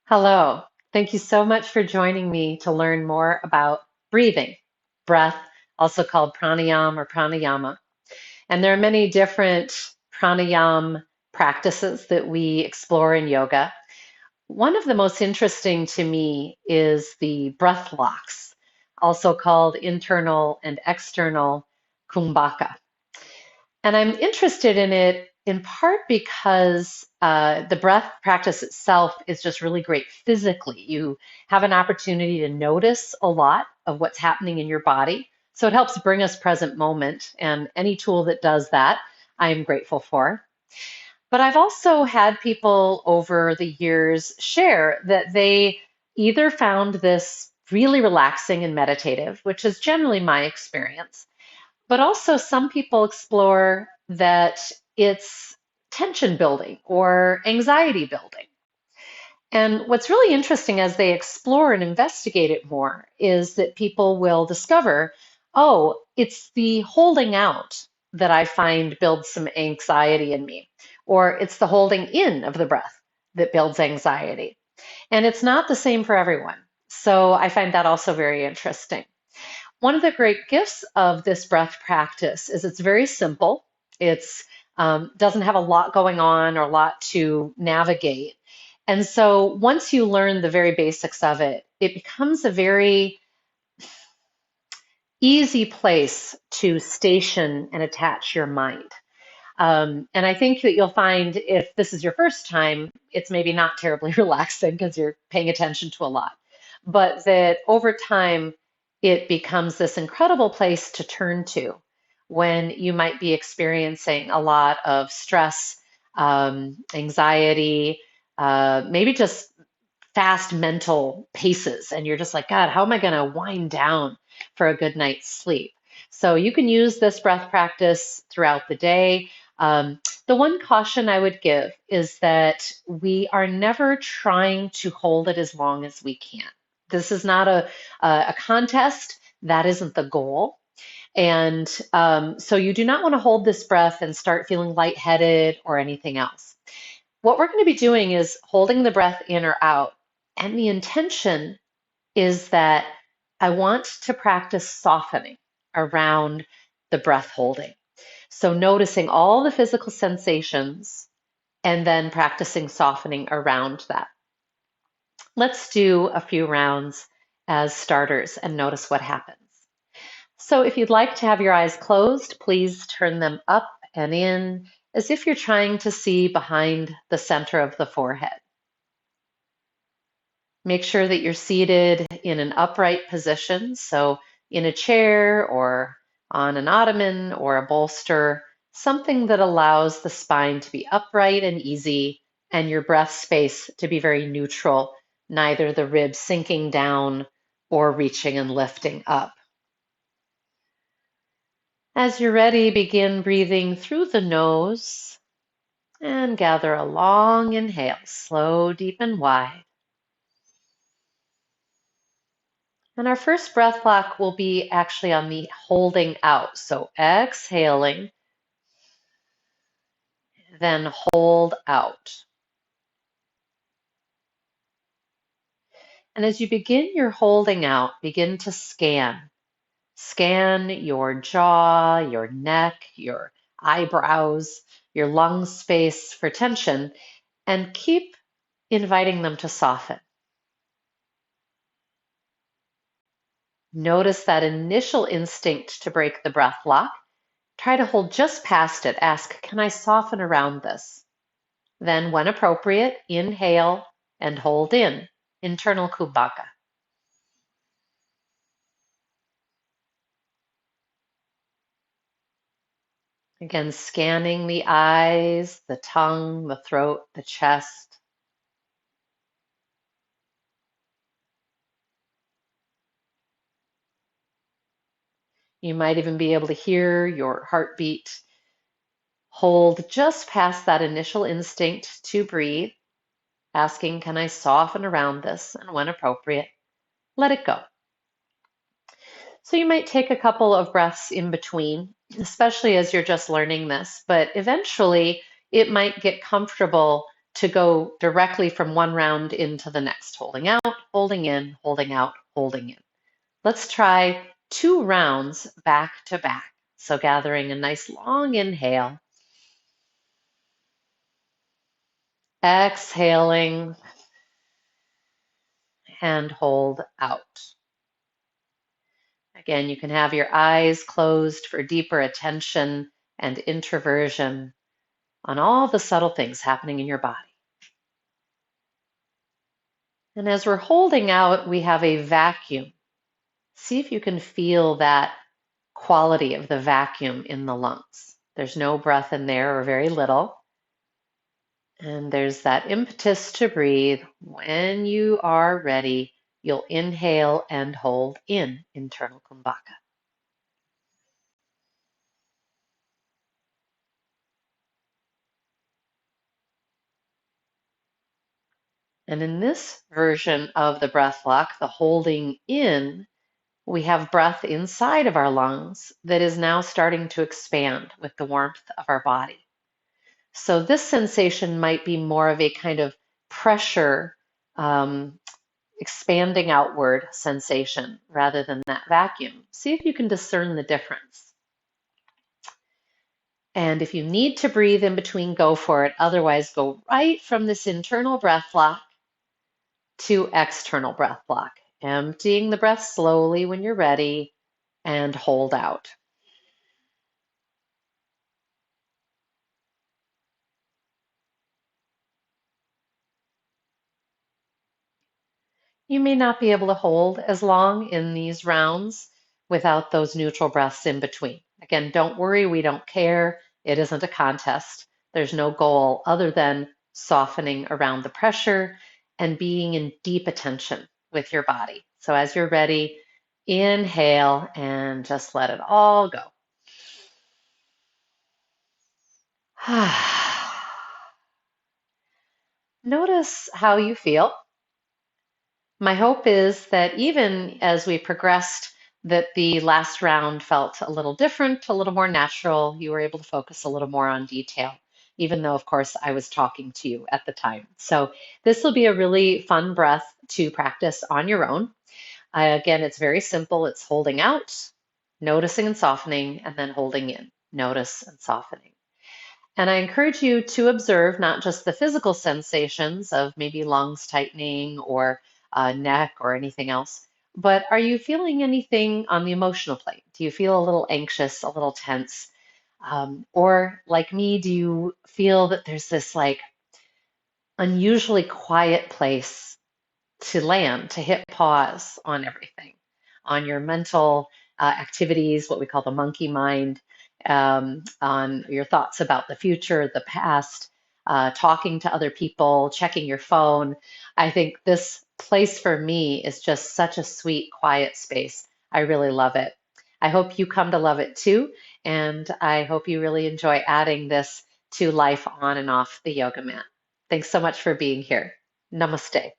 Hello. Thank you so much for joining me to learn more about breathing, breath, also called pranayama or pranayama. And there are many different pranayama practices that we explore in yoga. One of the most interesting to me is the breath locks, also called internal and external Kumbhaka. And I'm interested in it in part because the breath practice itself is just really great physically. You have an opportunity to notice a lot of what's happening in your body. So it helps bring us present moment. And any tool that does that, I am grateful for. But I've also had people over the years share that they either found this really relaxing and meditative, which is generally my experience, but also, some people explore that it's tension building or anxiety building. And what's really interesting as they explore and investigate it more is that people will discover, oh, it's the holding out that I find builds some anxiety in me, or it's the holding in of the breath that builds anxiety. And it's not the same for everyone. So I find that also very interesting. One of the great gifts of this breath practice is it's very simple. It's doesn't have a lot going on or a lot to navigate. And so once you learn the very basics of it, it becomes a very easy place to station and attach your mind. And I think that you'll find if this is your first time, it's maybe not terribly relaxing because you're paying attention to a lot. But that over time, it becomes this incredible place to turn to when you might be experiencing a lot of stress, anxiety, maybe just fast mental paces. And you're just like, God, how am I going to wind down for a good night's sleep? So you can use this breath practice throughout the day. The one caution I would give is that we are never trying to hold it as long as we can. This is not a contest. That isn't the goal. And so you do not want to hold this breath and start feeling lightheaded or anything else. What we're going to be doing is holding the breath in or out. And the intention is that I want to practice softening around the breath holding. So noticing all the physical sensations and then practicing softening around that. Let's do a few rounds as starters and notice what happens. So if you'd like to have your eyes closed, please turn them up and in as if you're trying to see behind the center of the forehead. Make sure that you're seated in an upright position, so in a chair or on an ottoman or a bolster, something that allows the spine to be upright and easy and your breath space to be very neutral, neither the ribs sinking down or reaching and lifting up. As you're ready, begin breathing through the nose and gather a long inhale, slow, deep, and wide. And our first breath block will be actually on the holding out. So exhaling, then hold out. And as you begin your holding out, begin to scan. Scan your jaw, your neck, your eyebrows, your lung space for tension, and keep inviting them to soften. Notice that initial instinct to break the breath lock. Try to hold just past it. Ask, can I soften around this? Then, when appropriate, inhale and hold in, internal Kumbhaka. Again, scanning the eyes, the tongue, the throat, the chest. You might even be able to hear your heartbeat. Hold just past that initial instinct to breathe, asking, can I soften around this? And when appropriate, let it go. So you might take a couple of breaths in between, especially as you're just learning this, but eventually it might get comfortable to go directly from one round into the next, holding out, holding in, holding out, holding in. Let's try 2 rounds back to back. So gathering a nice long inhale, exhaling, and hold out. Again, you can have your eyes closed for deeper attention and introversion on all the subtle things happening in your body. And as we're holding out, we have a vacuum. See if you can feel that quality of the vacuum in the lungs. There's no breath in there or very little. And there's that impetus to breathe. When you are ready, you'll inhale and hold in internal Kumbhaka. And in this version of the breath block, the holding in, we have breath inside of our lungs that is now starting to expand with the warmth of our body. So this sensation might be more of a kind of pressure, expanding outward sensation rather than that vacuum. See if you can discern the difference. And if you need to breathe in between, go for it. Otherwise, go right from this internal breath block to external breath block, emptying the breath slowly when you're ready and hold out. You may not be able to hold as long in these rounds without those neutral breaths in between. Again, don't worry, we don't care. It isn't a contest. There's no goal other than softening around the pressure and being in deep attention with your body. So as you're ready, inhale and just let it all go. Notice how you feel. My hope is that even as we progressed, that the last round felt a little different, a little more natural. You were able to focus a little more on detail, even though, of course, I was talking to you at the time. So this will be a really fun breath to practice on your own. Again, it's very simple. It's holding out, noticing and softening, and then holding in, notice and softening. And I encourage you to observe not just the physical sensations of maybe lungs tightening or neck or anything else, but are you feeling anything on the emotional plane? Do you feel a little anxious, a little tense? Or like me, do you feel that there's this like unusually quiet place to land, to hit pause on everything, on your mental activities, what we call the monkey mind, on your thoughts about the future, the past, talking to other people, checking your phone. I think this place for me is just such a sweet, quiet space. I really love it. I hope you come to love it too. And I hope you really enjoy adding this to life on and off the yoga mat. Thanks so much for being here. Namaste.